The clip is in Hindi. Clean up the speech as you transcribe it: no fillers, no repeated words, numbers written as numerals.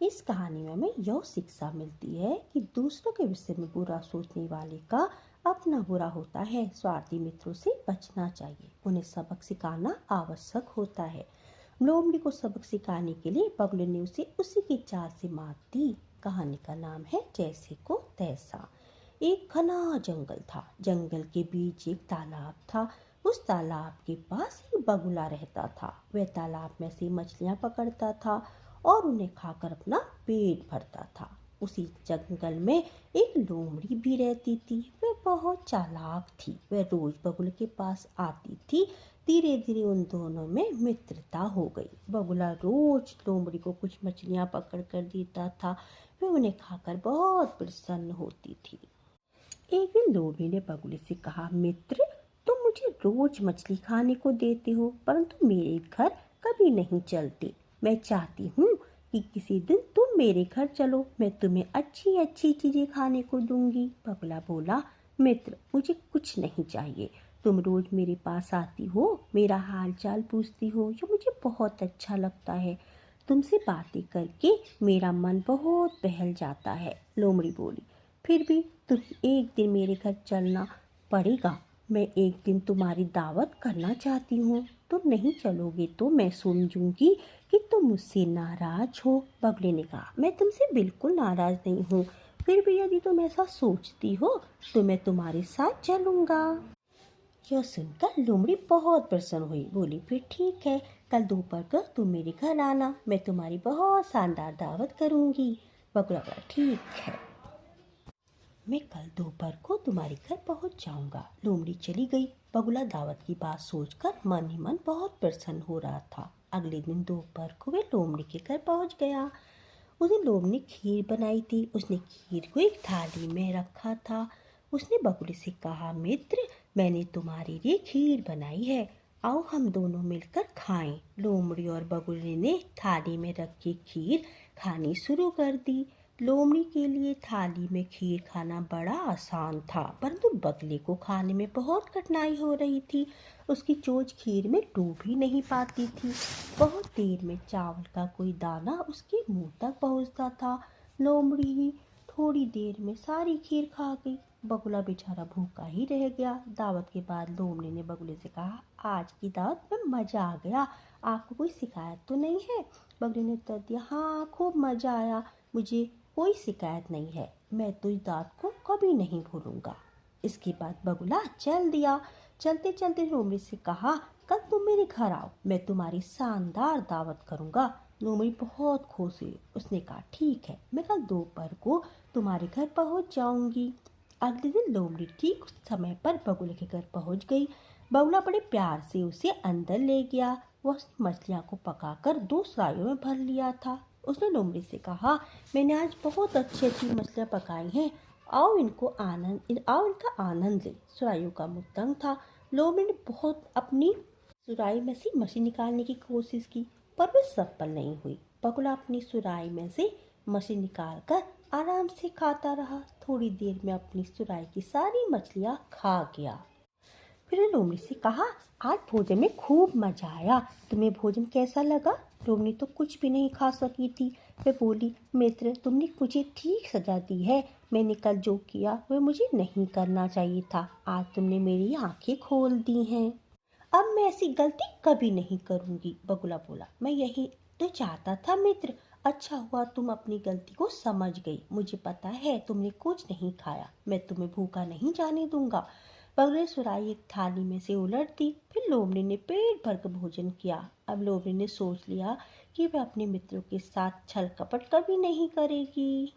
इस कहानी में हमें यह शिक्षा मिलती है कि दूसरों के विषय में बुरा सोचने वाले का अपना बुरा होता है। स्वार्थी मित्रों से बचना चाहिए, उन्हें सबक सिखाना आवश्यक होता है। लोमड़ी को सबक सिखाने के लिए बगुले ने उसे उसी की चाल से मात दी। कहानी का नाम है जैसे को तैसा। एक घना जंगल था। जंगल के बीच एक तालाब था। उस तालाब के पास एक बगुला रहता था। वह तालाब में से मछलियां पकड़ता था और उन्हें खाकर अपना पेट भरता था। उसी जंगल में एक लोमड़ी भी रहती थी। वह बहुत चालाक थी। वह रोज बगुले के पास आती थी। धीरे धीरे उन दोनों में मित्रता हो गई। बगुला रोज लोमड़ी को कुछ मछलियां पकड़ कर देता था। वह उन्हें खाकर बहुत प्रसन्न होती थी। एक दिन लोमड़ी ने बगुले से कहा, मित्र, तुम मुझे रोज मछली खाने को देते हो, परंतु मेरे घर कभी नहीं चलते। मैं चाहती हूँ कि किसी दिन तुम मेरे घर चलो, मैं तुम्हें अच्छी अच्छी चीजें खाने को दूंगी। बगुला बोला, मित्र, मुझे कुछ नहीं चाहिए। तुम रोज मेरे पास आती हो, मेरा हाल चाल पूछती हो, जो मुझे बहुत अच्छा लगता है। तुमसे बातें करके मेरा मन बहुत बहल जाता है। लोमड़ी बोली, फिर भी तुम एक दिन मेरे घर चलना पड़ेगा। मैं एक दिन तुम्हारी दावत करना चाहती हूँ। तुम नहीं चलोगे तो मैं समझूंगी कि तुम मुझसे नाराज हो। बगले ने कहा, मैं तुमसे बिल्कुल नाराज नहीं हूँ। फिर भी यदि तुम ऐसा सोचती हो तो मैं तुम्हारे साथ चलूंगा। यह सुनकर लोमड़ी बहुत प्रसन्न हुई। बोली, फिर ठीक है, कल दोपहर को तुम मेरे घर आना, मैं तुम्हारी बहुत शानदार दावत करूंगी। बगुला बोला, ठीक है, मैं कल दोपहर को तुम्हारे घर पहुंच जाऊंगा। लोमड़ी चली गई। बगुला दावत की बात सोचकर मन ही मन बहुत प्रसन्न हो रहा था। अगले दिन दोपहर को वह लोमड़ी के घर पहुंच गया। उसने लोमड़ी ने खीर बनाई थी। उसने खीर को एक थाली में रखा था। उसने बगुले से कहा, मित्र, मैंने तुम्हारे लिए खीर बनाई है, आओ हम दोनों मिलकर खाएं। लोमड़ी और बगुले ने थाली में रखी खीर खानी शुरू कर दी। लोमड़ी के लिए थाली में खीर खाना बड़ा आसान था, परंतु बगले को खाने में बहुत कठिनाई हो रही थी। उसकी चोंच खीर में डूब ही नहीं पाती थी। बहुत देर में चावल का कोई दाना उसके मुंह तक पहुंचता था। लोमड़ी ही थोड़ी देर में सारी खीर खा गई। बगुला बेचारा भूखा ही रह गया। दावत के बाद लोमड़ी ने बगुले से कहा, आज की दावत में मजा आ गया, आपको कोई शिकायत तो नहीं है? बगुले ने उत्तर दिया, हाँ, खूब मजा आया, मुझे कोई शिकायत नहीं है, मैं तो इस दावत को कभी नहीं भूलूंगा। इसके बाद बगुला चल दिया। चलते चलते लोमड़ी से कहा, कल तुम मेरे घर आओ, मैं तुम्हारी शानदार दावत करूंगा। लोमड़ी बहुत खुश हुई। उसने कहा, ठीक है, मैं कल दोपहर को तुम्हारे घर पहुंच जाऊंगी। अगले दिन लोमड़ी ठीक उस समय पर बगुले के घर पहुंच गई। बगुला बड़े प्यार से उसे अंदर ले गया। वह मछलियां को पकाकर 2 सुराहियों में भर लिया था। उसने लोमड़ी से कहा, मैंने आज बहुत अच्छी अच्छी मछलियां पकाई हैं, आओ इनका आनंद ले। सुराहियों का मुंह तंग था। लोमड़ी ने बहुत अपनी सुराही में से मछली निकालने की कोशिश की, पर वह सफल नहीं हुई। बगुला अपनी सुराही में से मछली निकालकर आराम से खाता रहा। थोड़ी देर में अपनी सुराही की सारी मछलियां खा गया। फिर लोमड़ी से कहा, आज भोजन में खूब मजा आया, तुम्हें भोजन कैसा लगा? लोमड़ी तो कुछ भी नहीं खा सकी थी। वह बोली, मित्र, तुमने मुझे ठीक सजा दी है। मैंने कल जो किया वह मुझे नहीं करना चाहिए था। आज तुमने मेरी आंखें खोल दी हैं। अब मैं ऐसी गलती कभी नहीं करूंगी। बगुला बोला, मैं यही तो चाहता था मित्र, अच्छा हुआ तुम अपनी गलती को समझ गई। मुझे पता है तुमने कुछ नहीं खाया, मैं तुम्हें भूखा नहीं जाने दूंगा। बगुले ने सुराही एक थाली में से उलट दी। फिर लोमड़ी ने पेट भर कर भोजन किया। अब लोमड़ी ने सोच लिया कि वह अपने मित्रों के साथ छल कपट कभी नहीं करेगी।